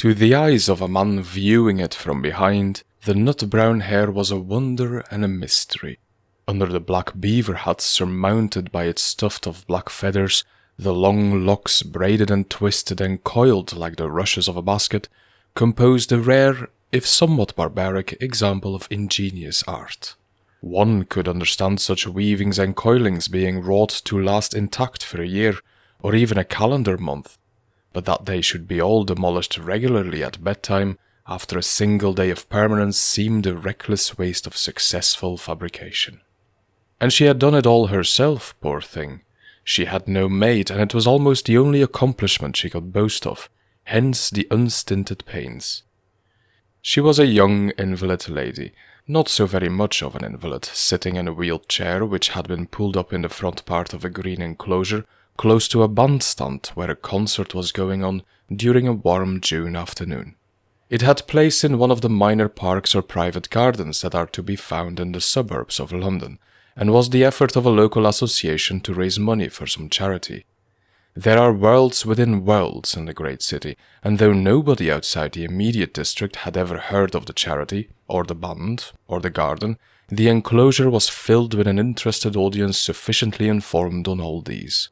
To the eyes of a man viewing it from behind, the nut-brown hair was a wonder and a mystery. Under the black beaver hat surmounted by its tuft of black feathers, the long locks braided and twisted and coiled like the rushes of a basket, composed a rare, if somewhat barbaric, example of ingenious art. One could understand such weavings and coilings being wrought to last intact for a year, or even a calendar month, but that they should be all demolished regularly at bedtime after a single day of permanence seemed a reckless waste of successful fabrication. And she had done it all herself, poor thing. She had no maid, and it was almost the only accomplishment she could boast of, hence the unstinted pains. She was a young invalid lady, not so very much of an invalid, sitting in a wheeled chair which had been pulled up in the front part of a green enclosure, close to a bandstand where a concert was going on during a warm June afternoon. It had place in one of the minor parks or private gardens that are to be found in the suburbs of London, and was the effort of a local association to raise money for some charity. There are worlds within worlds in the great city, and though nobody outside the immediate district had ever heard of the charity, or the band, or the garden, the enclosure was filled with an interested audience sufficiently informed on all these.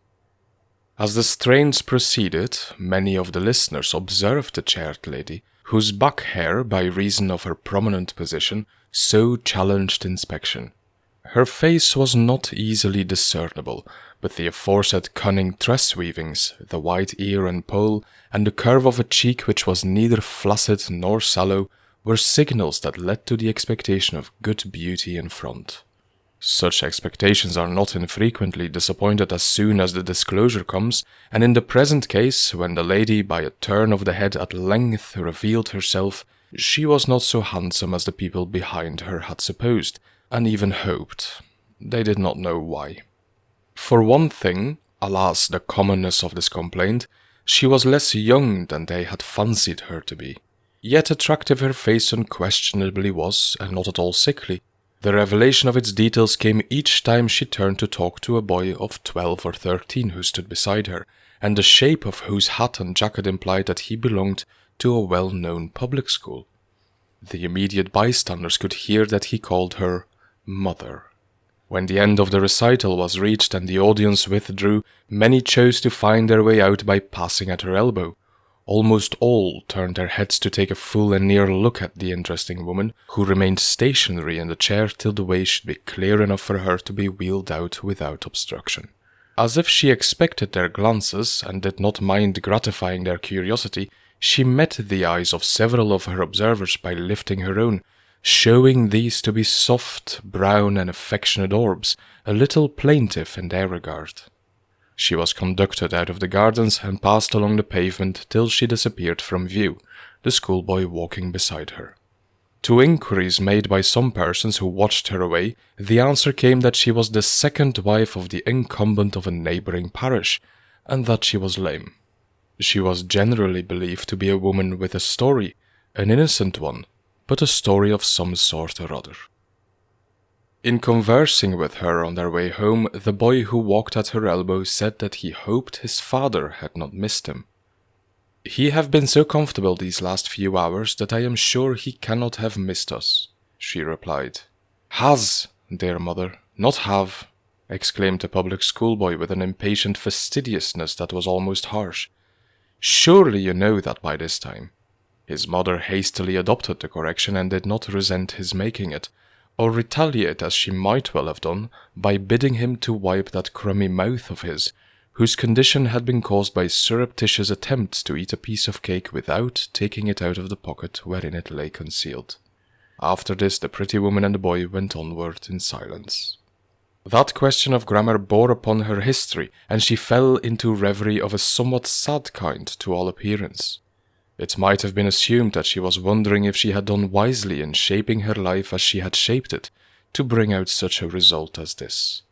As the strains proceeded, many of the listeners observed the chaired lady, whose back hair, by reason of her prominent position, so challenged inspection. Her face was not easily discernible, but the aforesaid cunning tress weavings, the white ear and poll, and the curve of a cheek which was neither flaccid nor sallow, were signals that led to the expectation of good beauty in front. Such expectations are not infrequently disappointed as soon as the disclosure comes, and in the present case, when the lady by a turn of the head at length revealed herself, she was not so handsome as the people behind her had supposed, and even hoped. They did not know why. For one thing, alas the commonness of this complaint, she was less young than they had fancied her to be. Yet attractive her face unquestionably was, and not at all sickly. The revelation of its details came each time she turned to talk to a boy of 12 or 13 who stood beside her, and the shape of whose hat and jacket implied that he belonged to a well-known public school. The immediate bystanders could hear that he called her Mother. When the end of the recital was reached and the audience withdrew, many chose to find their way out by passing at her elbow. Almost all turned their heads to take a full and near look at the interesting woman, who remained stationary in the chair till the way should be clear enough for her to be wheeled out without obstruction. As if she expected their glances and did not mind gratifying their curiosity, she met the eyes of several of her observers by lifting her own, showing these to be soft, brown and affectionate orbs, a little plaintive in their regard. She was conducted out of the gardens and passed along the pavement till she disappeared from view, the schoolboy walking beside her. To inquiries made by some persons who watched her away, the answer came that she was the second wife of the incumbent of a neighbouring parish, and that she was lame. She was generally believed to be a woman with a story, an innocent one, but a story of some sort or other. In conversing with her on their way home, the boy who walked at her elbow said that he hoped his father had not missed him. "He have been so comfortable these last few hours that I am sure he cannot have missed us," she replied. "Has, dear mother, not have," exclaimed the public schoolboy with an impatient fastidiousness that was almost harsh. "Surely you know that by this time." His mother hastily adopted the correction and did not resent his making it, or retaliate as she might well have done by bidding him to wipe that crummy mouth of his, whose condition had been caused by surreptitious attempts to eat a piece of cake without taking it out of the pocket wherein it lay concealed. After this the pretty woman and the boy went onward in silence. That question of grammar bore upon her history, and she fell into reverie of a somewhat sad kind to all appearance. It might have been assumed that she was wondering if she had done wisely in shaping her life as she had shaped it, to bring out such a result as this.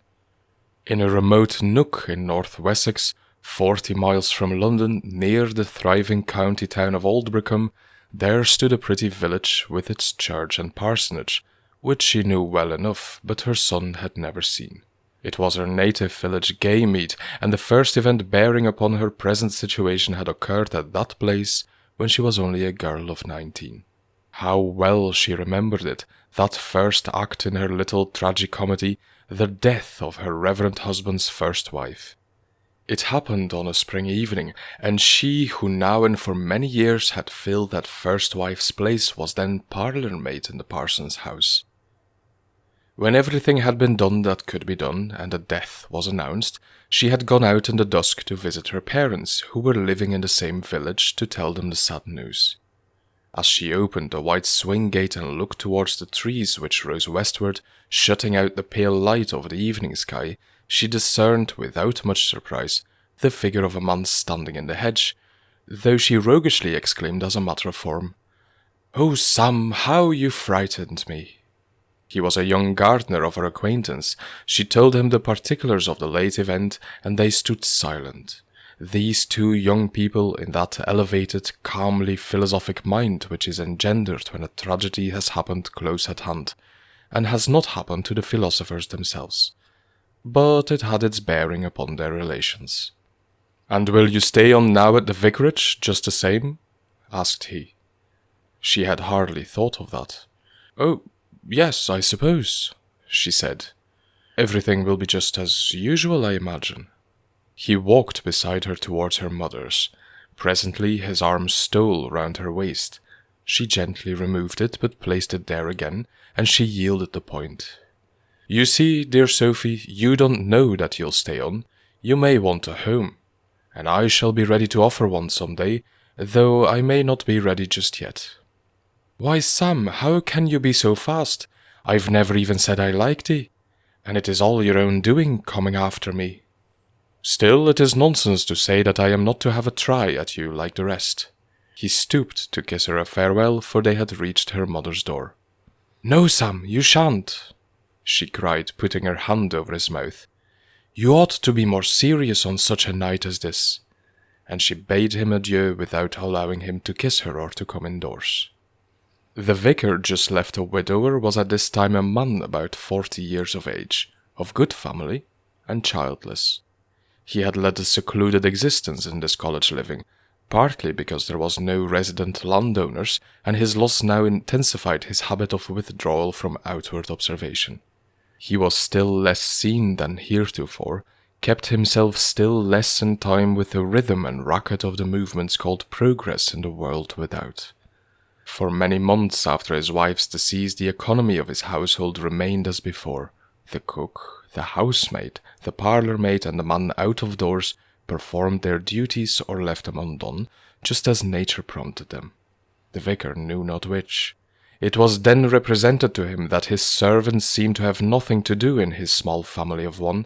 In a remote nook in North Wessex, 40 miles from London, near the thriving county town of Aldbrickham, there stood a pretty village with its church and parsonage, which she knew well enough, but her son had never seen. It was her native village Gaymead, and the first event bearing upon her present situation had occurred at that place, when she was only a girl of 19. How well she remembered it, that first act in her little tragicomedy, the death of her reverend husband's first wife. It happened on a spring evening, and she who now and for many years had filled that first wife's place was then parlour-maid in the parson's house. When everything had been done that could be done, and the death was announced, she had gone out in the dusk to visit her parents, who were living in the same village, to tell them the sad news. As she opened the white swing gate and looked towards the trees which rose westward, shutting out the pale light of the evening sky, she discerned, without much surprise, the figure of a man standing in the hedge, though she roguishly exclaimed as a matter of form, "Oh, Sam, how you frightened me!" He was a young gardener of her acquaintance. She told him the particulars of the late event, and they stood silent. These two young people in that elevated, calmly philosophic mind which is engendered when a tragedy has happened close at hand, and has not happened to the philosophers themselves. But it had its bearing upon their relations. "And will you stay on now at the vicarage, just the same?" asked he. She had hardly thought of that. "Oh, yes, I suppose," she said. "Everything will be just as usual, I imagine." He walked beside her towards her mother's. Presently his arm stole round her waist. She gently removed it, but placed it there again, and she yielded the point. "You see, dear Sophy, you don't know that you'll stay on. You may want a home, and I shall be ready to offer one some day, though I may not be ready just yet." "Why, Sam, how can you be so fast? I've never even said I like thee, and it is all your own doing, coming after me." "Still, it is nonsense to say that I am not to have a try at you like the rest." He stooped to kiss her a farewell, for they had reached her mother's door. "No, Sam, you shan't," she cried, putting her hand over his mouth. "You ought to be more serious on such a night as this." And she bade him adieu without allowing him to kiss her or to come indoors. The vicar, just left a widower, was at this time a man about 40 years of age, of good family, and childless. He had led a secluded existence in this college living, partly because there was no resident landowners, and his loss now intensified his habit of withdrawal from outward observation. He was still less seen than heretofore, kept himself still less in time with the rhythm and racket of the movements called progress in the world without. For many months after his wife's decease, the economy of his household remained as before. The cook, the housemaid, the parlour-maid, and the man out of doors performed their duties or left them undone, just as nature prompted them. The vicar knew not which. It was then represented to him that his servants seemed to have nothing to do in his small family of one.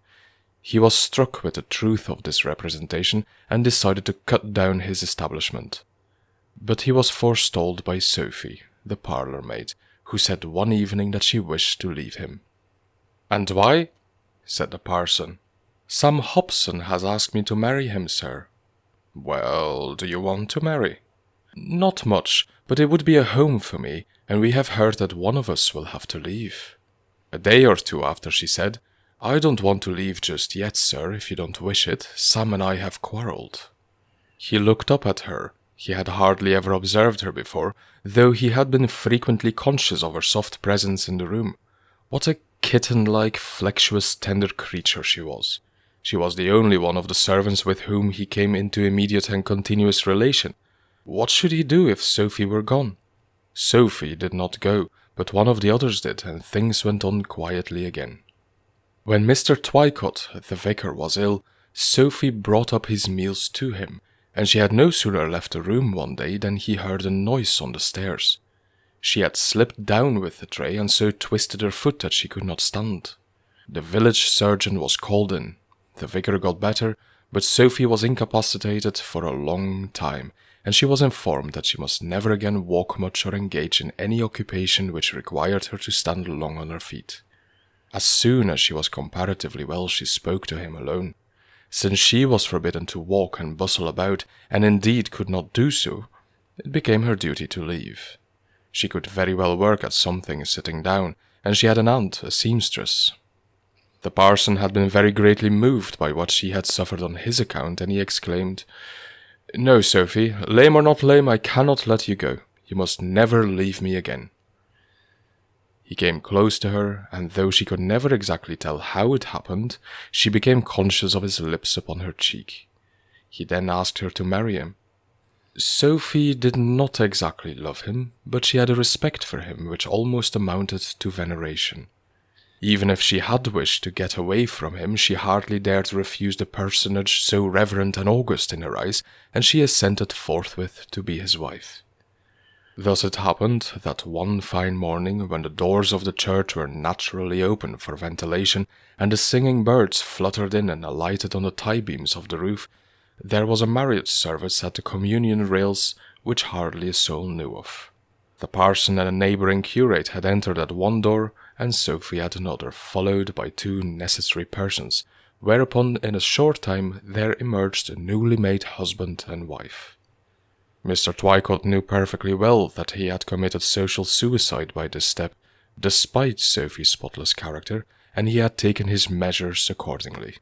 He was struck with the truth of this representation, and decided to cut down his establishment. But he was forestalled by Sophy, the parlour-maid, who said one evening that she wished to leave him. "And why?" said the parson. "Sam Hobson has asked me to marry him, sir." "Well, do you want to marry?" "Not much, but it would be a home for me, and we have heard that one of us will have to leave." A day or two after she said, "I don't want to leave just yet, sir, if you don't wish it. Sam and I have quarrelled." He looked up at her. He had hardly ever observed her before, though he had been frequently conscious of her soft presence in the room. What a kitten-like, flexuous, tender creature she was. She was the only one of the servants with whom he came into immediate and continuous relation. What should he do if Sophy were gone? Sophy did not go, but one of the others did, and things went on quietly again. When Mr. Twyott, the vicar, was ill, Sophy brought up his meals to him, and she had no sooner left the room one day than he heard a noise on the stairs. She had slipped down with the tray and so twisted her foot that she could not stand. The village surgeon was called in. The vicar got better, but Sophy was incapacitated for a long time, and she was informed that she must never again walk much or engage in any occupation which required her to stand long on her feet. As soon as she was comparatively well, she spoke to him alone. Since she was forbidden to walk and bustle about, and indeed could not do so, it became her duty to leave. She could very well work at something sitting down, and she had an aunt, a seamstress. The parson had been very greatly moved by what she had suffered on his account, and he exclaimed, No, Sophy, lame or not lame, I cannot let you go. You must never leave me again. He came close to her, and though she could never exactly tell how it happened, she became conscious of his lips upon her cheek. He then asked her to marry him. Sophy did not exactly love him, but she had a respect for him which almost amounted to veneration. Even if she had wished to get away from him, she hardly dared refuse the personage so reverent and august in her eyes, and she assented forthwith to be his wife. Thus it happened that one fine morning, when the doors of the church were naturally open for ventilation, and the singing birds fluttered in and alighted on the tie-beams of the roof, there was a marriage service at the communion rails which hardly a soul knew of. The parson and a neighbouring curate had entered at one door, and Sophy at another, followed by two necessary persons, whereupon in a short time there emerged a newly made husband and wife. Mr. Twyott knew perfectly well that he had committed social suicide by this step, despite Sophy's spotless character, and he had taken his measures accordingly.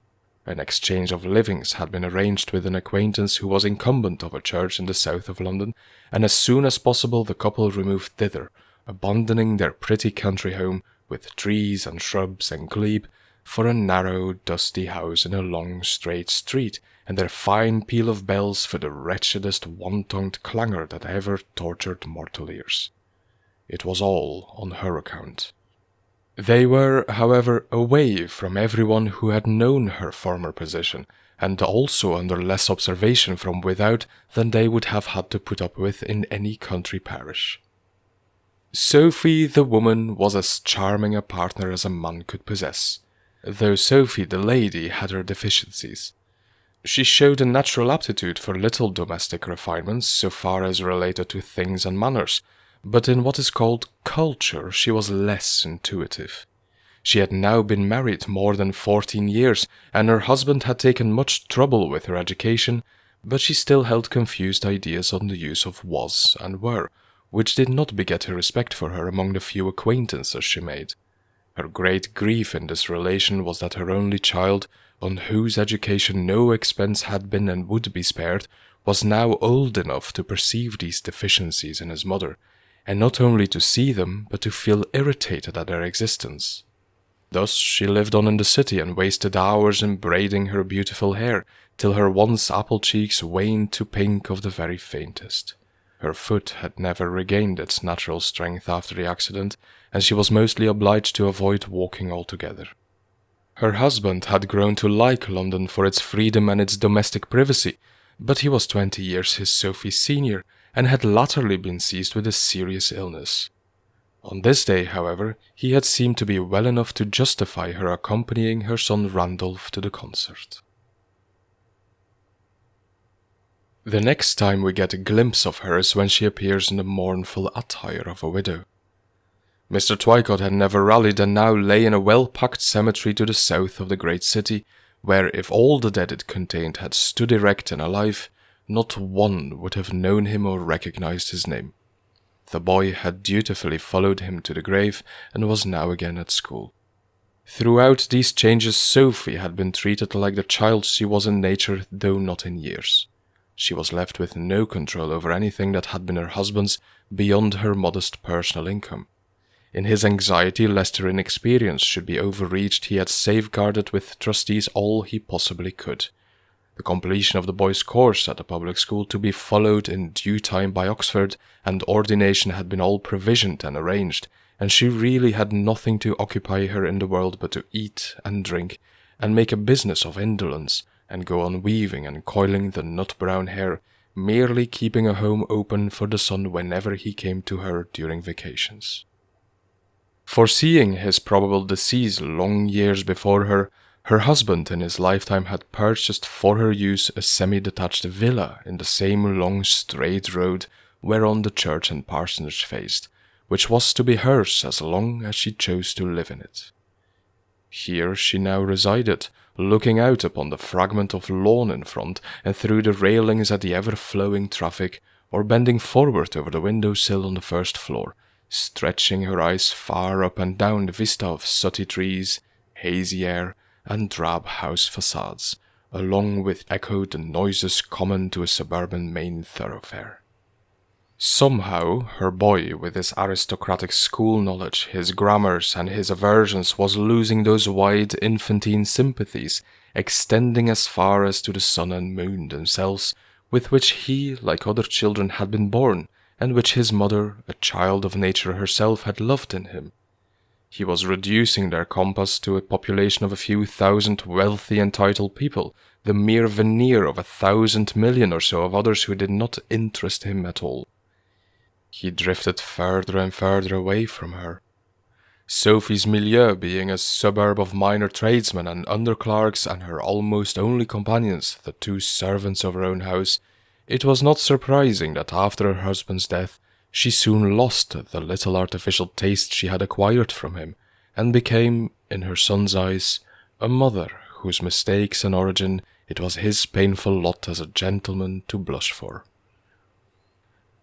An exchange of livings had been arranged with an acquaintance who was incumbent of a church in the south of London, and as soon as possible the couple removed thither, abandoning their pretty country home, with trees and shrubs and glebe, for a narrow, dusty house in a long, straight street, and their fine peal of bells for the wretchedest one-tongued clangor that ever tortured mortal ears. It was all on her account. They were, however, away from everyone who had known her former position, and also under less observation from without than they would have had to put up with in any country parish. Sophy the woman was as charming a partner as a man could possess, though Sophy the lady had her deficiencies. She showed a natural aptitude for little domestic refinements so far as related to things and manners, but in what is called culture she was less intuitive. She had now been married more than 14 years, and her husband had taken much trouble with her education, but she still held confused ideas on the use of was and were, which did not beget a respect for her among the few acquaintances she made. Her great grief in this relation was that her only child, on whose education no expense had been and would be spared, was now old enough to perceive these deficiencies in his mother, and not only to see them, but to feel irritated at their existence. Thus she lived on in the city and wasted hours in braiding her beautiful hair, till her once apple cheeks waned to pink of the very faintest. Her foot had never regained its natural strength after the accident, and she was mostly obliged to avoid walking altogether. Her husband had grown to like London for its freedom and its domestic privacy, but he was 20 years his Sophy's senior, and had latterly been seized with a serious illness. On this day, however, he had seemed to be well enough to justify her accompanying her son Randolph to the concert. The next time we get a glimpse of her is when she appears in the mournful attire of a widow. Mr. Twyott had never rallied and now lay in a well-packed cemetery to the south of the great city, where if all the dead it contained had stood erect and alive, not one would have known him or recognized his name. The boy had dutifully followed him to the grave and was now again at school. Throughout these changes Sophy had been treated like the child she was in nature, though not in years. She was left with no control over anything that had been her husband's beyond her modest personal income. In his anxiety lest her inexperience should be overreached, he had safeguarded with trustees all he possibly could. The completion of the boy's course at the public school to be followed in due time by Oxford, and ordination had been all provisioned and arranged, and she really had nothing to occupy her in the world but to eat and drink, and make a business of indolence, and go on weaving and coiling the nut-brown hair, merely keeping a home open for the son whenever he came to her during vacations. Foreseeing his probable decease long years before her, her husband in his lifetime had purchased for her use a semi-detached villa in the same long straight road whereon the church and parsonage faced, which was to be hers as long as she chose to live in it. Here she now resided, looking out upon the fragment of lawn in front and through the railings at the ever-flowing traffic, or bending forward over the window-sill on the first floor, stretching her eyes far up and down the vista of sooty trees, hazy air, and drab house facades, along with echoed the noises common to a suburban main thoroughfare. Somehow, her boy, with his aristocratic school knowledge, his grammars, and his aversions, was losing those wide infantine sympathies, extending as far as to the sun and moon themselves, with which he, like other children, had been born, and which his mother, a child of nature herself, had loved in him. He was reducing their compass to a population of a few thousand wealthy and titled people, the mere veneer of 1,000 million or so of others who did not interest him at all. He drifted further and further away from her. Sophie's milieu being a suburb of minor tradesmen and underclerks and her almost only companions, the 2 servants of her own house, it was not surprising that after her husband's death, she soon lost the little artificial taste she had acquired from him, and became, in her son's eyes, a mother whose mistakes and origin it was his painful lot as a gentleman to blush for.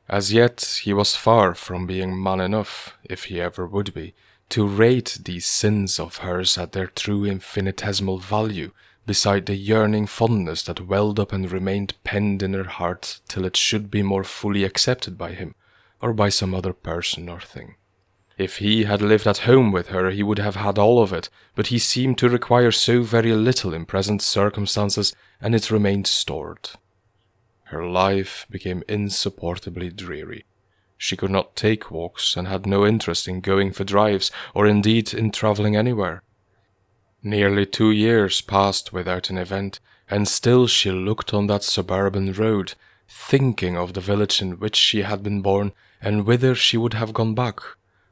As yet, he was far from being man enough, if he ever would be, to rate these sins of hers at their true infinitesimal value, beside the yearning fondness that welled up and remained penned in her heart till it should be more fully accepted by him, or by some other person or thing. If he had lived at home with her, he would have had all of it, but he seemed to require so very little in present circumstances, and it remained stored. Her life became insupportably dreary. She could not take walks, and had no interest in going for drives, or indeed in travelling anywhere. Nearly 2 years passed without an event, and still she looked on that suburban road, thinking of the village in which she had been born, and whither she would have gone back,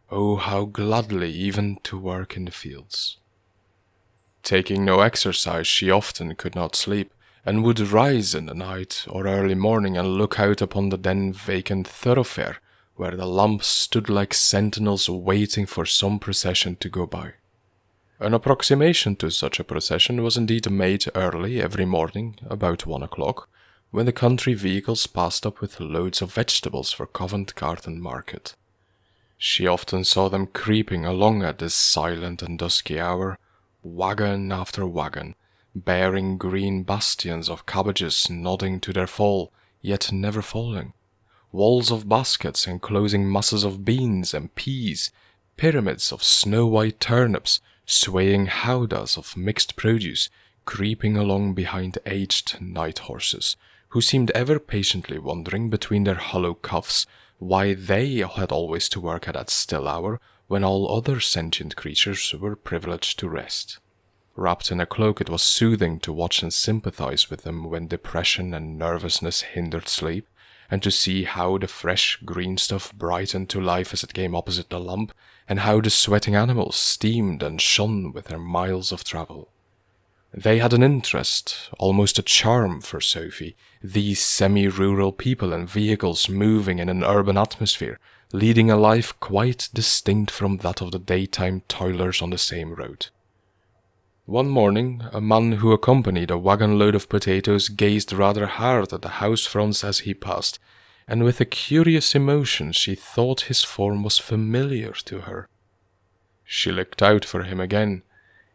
oh, how gladly even to work in the fields. Taking no exercise, she often could not sleep, and would rise in the night or early morning and look out upon the then vacant thoroughfare, where the lamps stood like sentinels waiting for some procession to go by. An approximation to such a procession was indeed made early every morning, about 1 o'clock, when the country vehicles passed up with loads of vegetables for Covent Garden market. She often saw them creeping along at this silent and dusky hour, wagon after wagon, bearing green bastions of cabbages nodding to their fall, yet never falling, walls of baskets enclosing masses of beans and peas, pyramids of snow-white turnips, swaying howdahs of mixed produce, creeping along behind aged night horses, who seemed ever patiently wondering between their hollow cuffs why they had always to work at that still hour when all other sentient creatures were privileged to rest. Wrapped in a cloak, it was soothing to watch and sympathize with them when depression and nervousness hindered sleep, and to see how the fresh green stuff brightened to life as it came opposite the lamp, and how the sweating animals steamed and shone with their miles of travel. They had an interest, almost a charm for Sophie, these semi-rural people and vehicles moving in an urban atmosphere, leading a life quite distinct from that of the daytime toilers on the same road. One morning, a man who accompanied a wagon-load of potatoes gazed rather hard at the house fronts as he passed, and with a curious emotion she thought his form was familiar to her. She looked out for him again.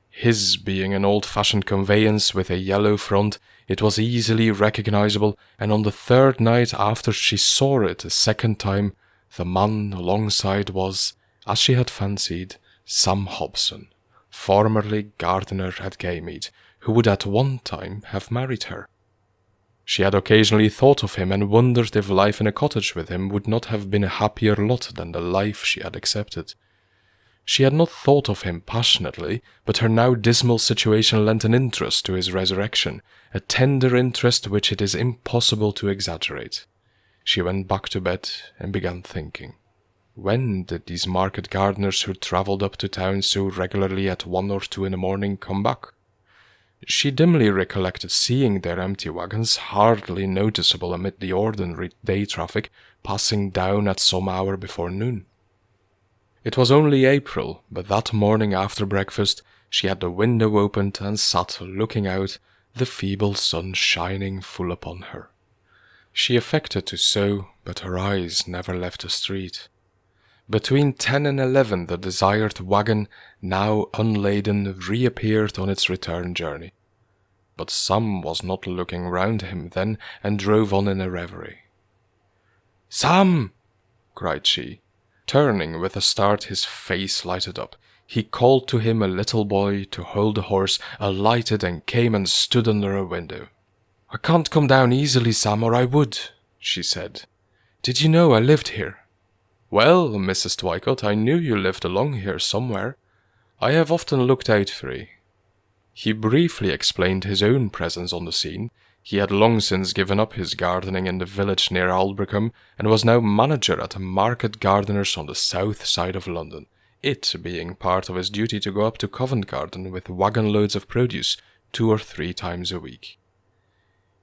His being an old-fashioned conveyance with a yellow front, it was easily recognizable, and on the 3rd night after she saw it a 2nd time, the man alongside was, as she had fancied, Sam Hobson, formerly gardener at Gaymead, who would at one time have married her. She had occasionally thought of him and wondered if life in a cottage with him would not have been a happier lot than the life she had accepted. She had not thought of him passionately, but her now dismal situation lent an interest to his resurrection, a tender interest which it is impossible to exaggerate. She went back to bed and began thinking. When did these market gardeners who travelled up to town so regularly at 1 or 2 in the morning come back? She dimly recollected seeing their empty wagons, hardly noticeable amid the ordinary day traffic, passing down at some hour before noon. It was only April, but that morning after breakfast she had the window opened and sat looking out, the feeble sun shining full upon her. She affected to sew, but her eyes never left the street. Between 10 and 11 the desired wagon, now unladen, reappeared on its return journey. But Sam was not looking round him then, and drove on in a reverie. "Sam!" cried she. Turning with a start, his face lighted up. He called to him a little boy to hold the horse, alighted and came and stood under a window. "I can't come down easily, Sam, or I would," she said. "Did you know I lived here?" "Well, Mrs. Twyott, I knew you lived along here somewhere. I have often looked out for you." He briefly explained his own presence on the scene. He had long since given up his gardening in the village near Aldbrickham, and was now manager at a market gardener's on the south side of London, it being part of his duty to go up to Covent Garden with wagon-loads of produce 2 or 3 times a week.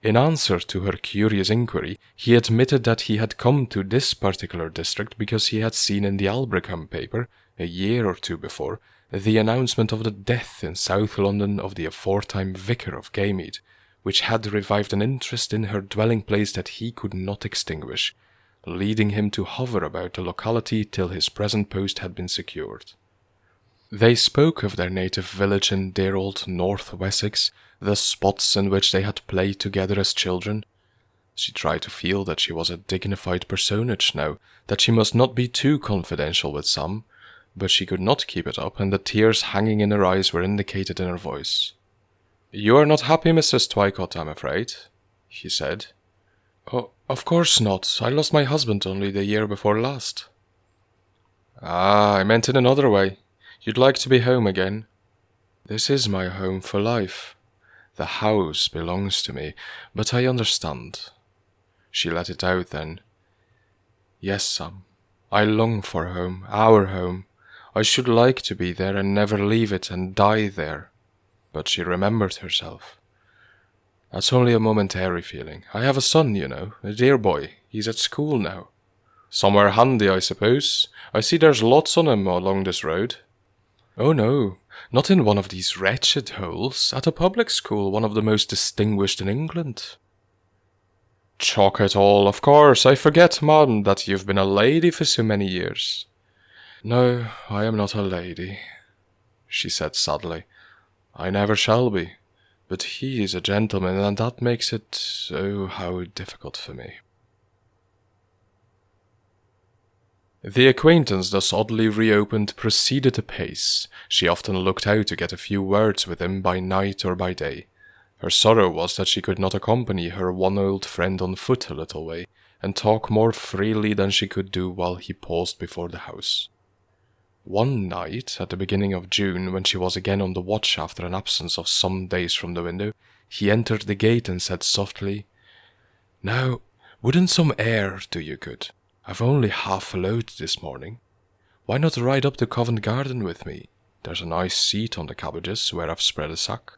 In answer to her curious inquiry, he admitted that he had come to this particular district because he had seen in the Aldbrickham paper, a year or 2 before, the announcement of the death in South London of the aforetime vicar of Gaymead, which had revived an interest in her dwelling place that he could not extinguish, leading him to hover about the locality till his present post had been secured. They spoke of their native village in dear old North Wessex, the spots in which they had played together as children. She tried to feel that she was a dignified personage now, that she must not be too confidential with Sam, but she could not keep it up, and the tears hanging in her eyes were indicated in her voice. "You are not happy, Mrs. Twyott, I'm afraid," he said. "Oh, of course not. I lost my husband only the year before last." "Ah, I meant in another way. You'd like to be home again." "This is my home for life. The house belongs to me, but I understand." She let it out then. "Yes, Sam, I long for home, our home. I should like to be there and never leave it and die there." But she remembered herself. "That's only a momentary feeling. I have a son, you know, a dear boy. He's at school now." "Somewhere handy, I suppose. I see there's lots on him along this road." "Oh no, not in one of these wretched holes. At a public school, one of the most distinguished in England." "Chalk it all, of course. I forget, madam, that you've been a lady for so many years." "No, I am not a lady," she said sadly. "I never shall be. But he is a gentleman, and that makes it, oh, how difficult for me." The acquaintance thus oddly reopened proceeded apace. She often looked out to get a few words with him by night or by day. Her sorrow was that she could not accompany her one old friend on foot a little way, and talk more freely than she could do while he paused before the house. One night, at the beginning of June, when she was again on the watch after an absence of some days from the window, he entered the gate and said softly, "Now, wouldn't some air do you good? I've only half a load this morning. Why not ride up to Covent Garden with me? There's a nice seat on the cabbages where I've spread a sack.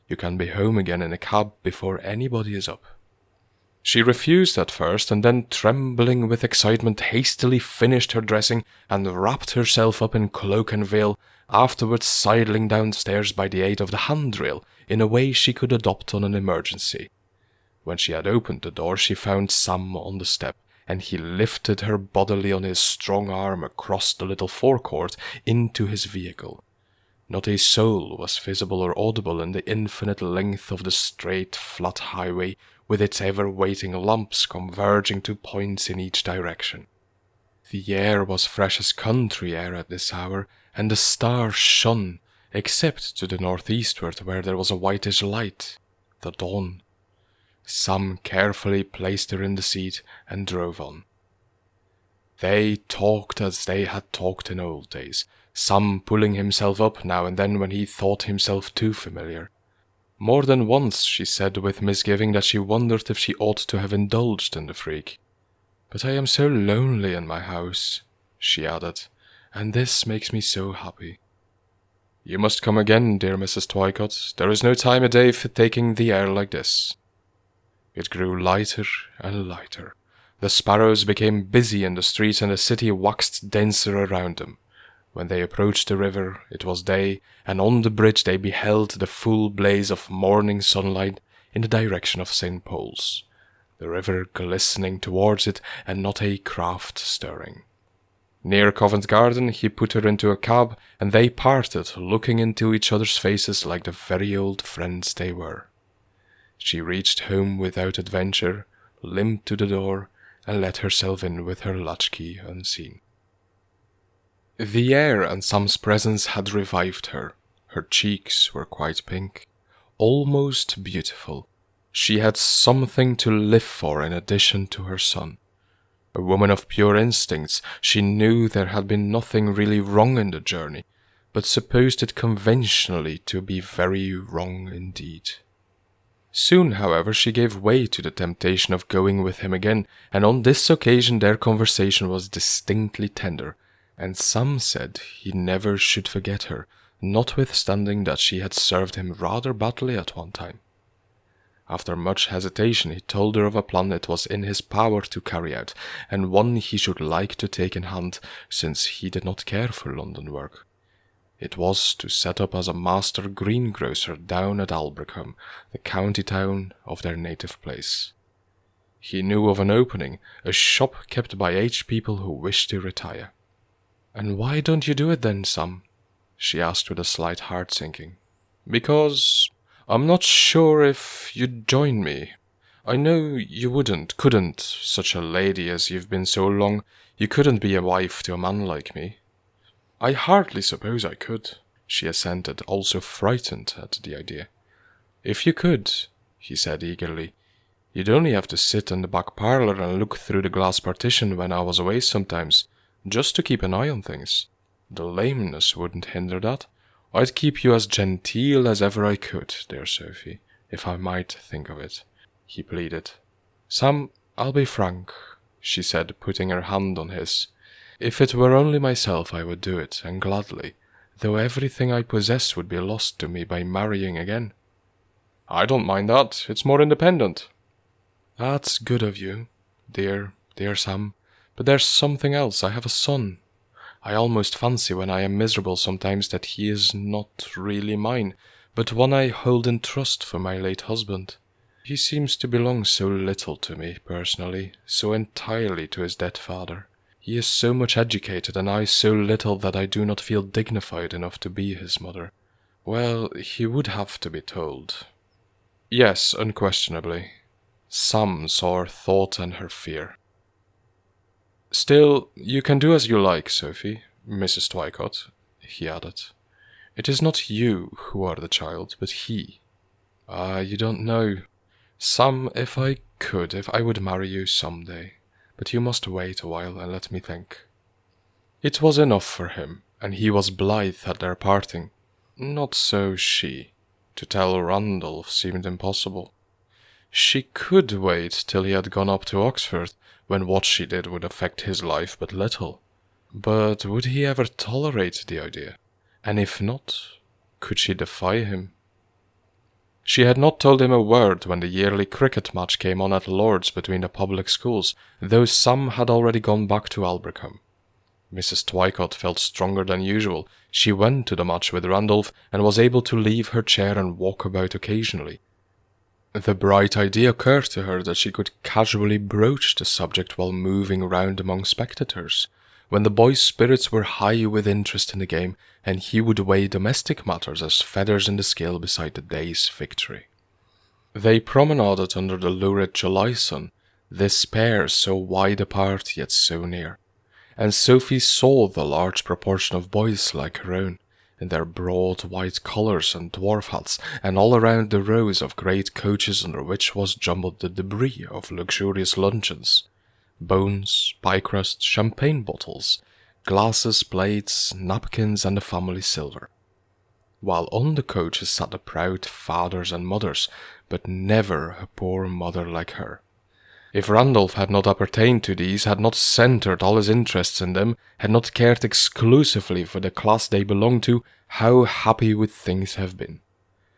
You can be home again in a cab before anybody is up." She refused at first, and then, trembling with excitement, hastily finished her dressing and wrapped herself up in cloak and veil, afterwards sidling downstairs by the aid of the handrail in a way she could adopt on an emergency. When she had opened the door, she found Sam on the step, and he lifted her bodily on his strong arm across the little forecourt into his vehicle. Not a soul was visible or audible in the infinite length of the straight, flat highway, with its ever-waiting lamps converging to points in each direction. The air was fresh as country air at this hour, and the stars shone, except to the northeastward where there was a whitish light, the dawn. Sam carefully placed her in the seat and drove on. They talked as they had talked in old days, Sam pulling himself up now and then when he thought himself too familiar. More than once she said with misgiving that she wondered if she ought to have indulged in the freak. "But I am so lonely in my house," she added, "and this makes me so happy." "You must come again, dear Mrs. Twyott. There is no time of day for taking the air like this." It grew lighter and lighter. The sparrows became busy in the streets, and the city waxed denser around them. When they approached the river, it was day, and on the bridge they beheld the full blaze of morning sunlight in the direction of St. Paul's, the river glistening towards it, and not a craft stirring. Near Covent Garden he put her into a cab, and they parted, looking into each other's faces like the very old friends they were. She reached home without adventure, limped to the door, and let herself in with her latchkey unseen. The air and Sam's presence had revived her. Her cheeks were quite pink, almost beautiful. She had something to live for in addition to her son. A woman of pure instincts, she knew there had been nothing really wrong in the journey, but supposed it conventionally to be very wrong indeed. Soon, however, she gave way to the temptation of going with him again, and on this occasion their conversation was distinctly tender, and Sam said he never should forget her, notwithstanding that she had served him rather badly at one time. After much hesitation, he told her of a plan it was in his power to carry out, and one he should like to take in hand, since he did not care for London work. It was to set up as a master greengrocer down at Albracombe, the county town of their native place. He knew of an opening, a shop kept by aged people who wished to retire. "And why don't you do it then, Sam?" she asked with a slight heart-sinking. "Because I'm not sure if you'd join me. I know you couldn't, such a lady as you've been so long. You couldn't be a wife to a man like me." "I hardly suppose I could," she assented, also frightened at the idea. "If you could," he said eagerly, "you'd only have to sit in the back parlour and look through the glass partition when I was away sometimes, just to keep an eye on things. The lameness wouldn't hinder that. I'd keep you as genteel as ever I could, dear Sophy, if I might think of it," he pleaded. "Sam, I'll be frank," she said, putting her hand on his. "If it were only myself I would do it, and gladly, though everything I possess would be lost to me by marrying again." "I don't mind that. It's more independent." "That's good of you, dear Sam. But there's something else. I have a son. I almost fancy when I am miserable sometimes that he is not really mine, but one I hold in trust for my late husband. He seems to belong so little to me, personally, so entirely to his dead father. He is so much educated, and I so little that I do not feel dignified enough to be his mother. Well, he would have to be told." "Yes, unquestionably." Sam saw her thought and her fear. "Still, you can do as you like, Sophy, Mrs. Twyott," he added. "It is not you who are the child, but he. You don't know. Sam, if I would marry you some day, but you must wait a while and let me think." It was enough for him, and he was blithe at their parting. Not so she. To tell Randolph seemed impossible. She could wait till he had gone up to Oxford, when what she did would affect his life but little. But would he ever tolerate the idea? And if not, could she defy him? She had not told him a word when the yearly cricket match came on at Lord's between the public schools, though some had already gone back to Albracombe. Mrs. Twyott felt stronger than usual. She went to the match with Randolph and was able to leave her chair and walk about occasionally. The bright idea occurred to her that she could casually broach the subject while moving around among spectators, when the boy's spirits were high with interest in the game, and he would weigh domestic matters as feathers in the scale beside the day's victory. They promenaded under the lurid July sun, this pair so wide apart yet so near, and Sophy saw the large proportion of boys like her own, in their broad white collars and dwarf hats, and all around the rows of great coaches under which was jumbled the debris of luxurious luncheons. Bones, pie crusts, champagne bottles, glasses, plates, napkins, and the family silver. While on the coaches sat the proud fathers and mothers, but never a poor mother like her. If Randolph had not appertained to these, had not centred all his interests in them, had not cared exclusively for the class they belonged to, how happy would things have been.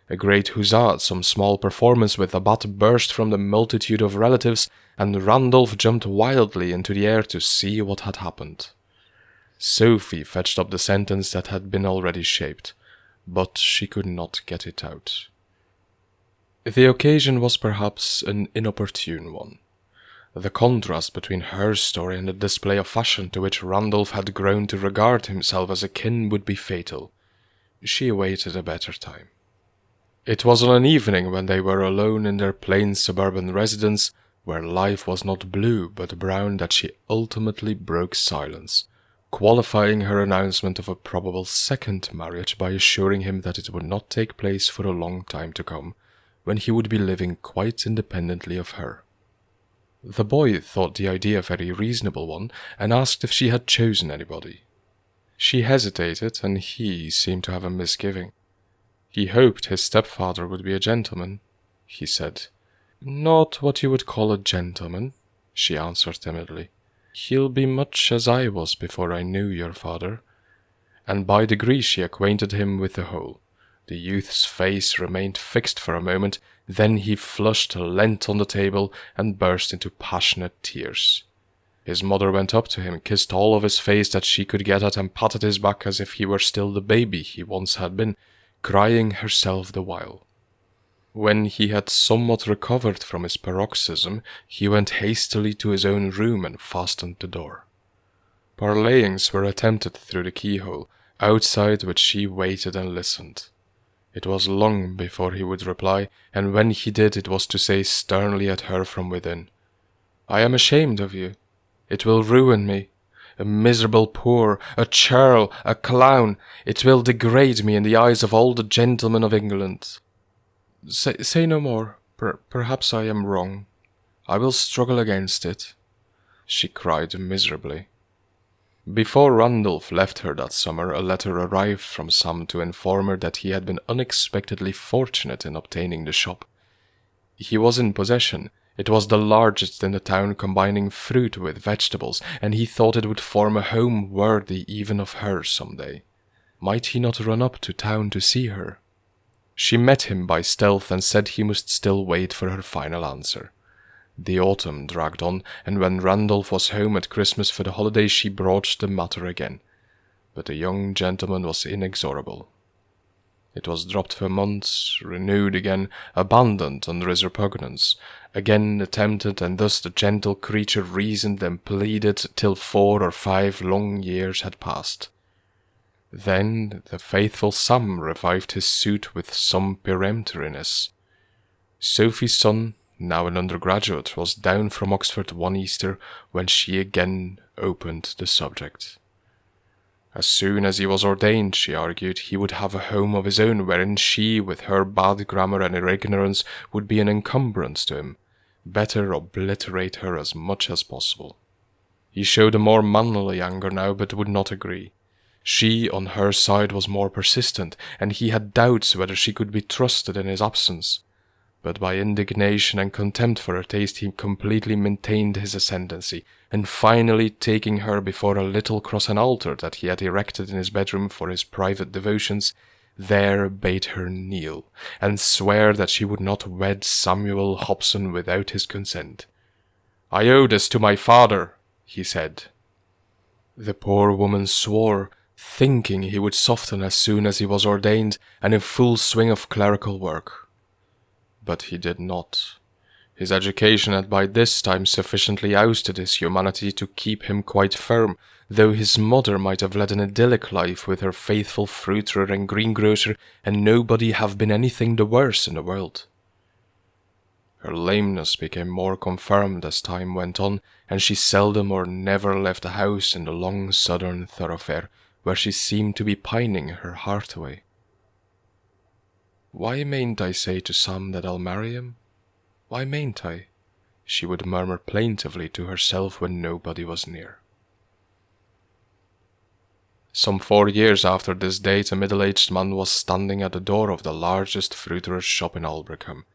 A great huzzah at some small performance with a bat burst from the multitude of relatives, and Randolph jumped wildly into the air to see what had happened. Sophy fetched up the sentence that had been already shaped, but she could not get it out. The occasion was perhaps an inopportune one. The contrast between her story and the display of fashion to which Randolph had grown to regard himself as akin would be fatal. She awaited a better time. It was on an evening when they were alone in their plain suburban residence, where life was not blue but brown, that she ultimately broke silence, qualifying her announcement of a probable second marriage by assuring him that it would not take place for a long time to come, when he would be living quite independently of her. The boy thought the idea a very reasonable one, and asked if she had chosen anybody. She hesitated, and he seemed to have a misgiving. He hoped his stepfather would be a gentleman, he said. Not what you would call a gentleman, she answered timidly. He'll be much as I was before I knew your father. And by degrees she acquainted him with the whole. The youth's face remained fixed for a moment, then he flushed, leant on the table, and burst into passionate tears. His mother went up to him, kissed all of his face that she could get at, and patted his back as if he were still the baby he once had been, crying herself the while. When he had somewhat recovered from his paroxysm, he went hastily to his own room and fastened the door. Parleyings were attempted through the keyhole, outside which she waited and listened. It was long before he would reply, and when he did, it was to say sternly at her from within, I am ashamed of you. It will ruin me. A miserable poor, a churl, a clown. It will degrade me in the eyes of all the gentlemen of England. Say no more. Perhaps I am wrong. I will struggle against it, she cried miserably. Before Randolph left her that summer, a letter arrived from Sam to inform her that he had been unexpectedly fortunate in obtaining the shop. He was in possession. It was the largest in the town, combining fruit with vegetables, and he thought it would form a home worthy even of her some day. Might he not run up to town to see her? She met him by stealth and said he must still wait for her final answer. The autumn dragged on, and when Randolph was home at Christmas for the holidays, she broached the matter again. But the young gentleman was inexorable. It was dropped for months, renewed again, abandoned under his repugnance, again attempted, and thus the gentle creature reasoned and pleaded till 4 or 5 long years had passed. Then the faithful Sam revived his suit with some peremptoriness. Sophie's son, now an undergraduate, was down from Oxford one Easter when she again opened the subject. As soon as he was ordained, she argued, he would have a home of his own wherein she, with her bad grammar and ignorance, would be an encumbrance to him. Better obliterate her as much as possible. He showed a more manly anger now, but would not agree. She, on her side, was more persistent, and he had doubts whether she could be trusted in his absence. But by indignation and contempt for her taste he completely maintained his ascendancy, and finally taking her before a little cross and altar that he had erected in his bedroom for his private devotions, there bade her kneel, and swear that she would not wed Samuel Hobson without his consent. I owe this to my father, he said. The poor woman swore, thinking he would soften as soon as he was ordained and in full swing of clerical work. But he did not. His education had by this time sufficiently ousted his humanity to keep him quite firm, though his mother might have led an idyllic life with her faithful fruiterer and greengrocer, and nobody have been anything the worse in the world. Her lameness became more confirmed as time went on, and she seldom or never left the house in the long southern thoroughfare, where she seemed to be pining her heart away. Why mayn't I say to Sam that I'll marry him? Why mayn't I? She would murmur plaintively to herself when nobody was near. Some 4 years after this date, a middle-aged man was standing at the door of the largest fruiterer's shop in Aldbrickham.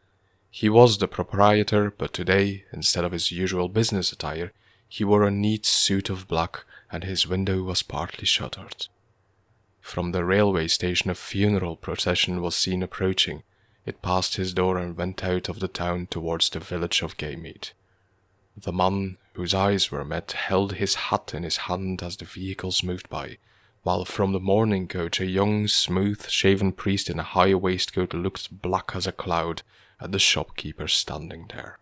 He was the proprietor, but today, instead of his usual business attire, he wore a neat suit of black, and his window was partly shuttered. From the railway station a funeral procession was seen approaching. It passed his door and went out of the town towards the village of Gaymead. The man, whose eyes were met, held his hat in his hand as the vehicles moved by, while from the mourning coach a young, smooth-shaven priest in a high waistcoat looked black as a cloud at the shopkeeper standing there.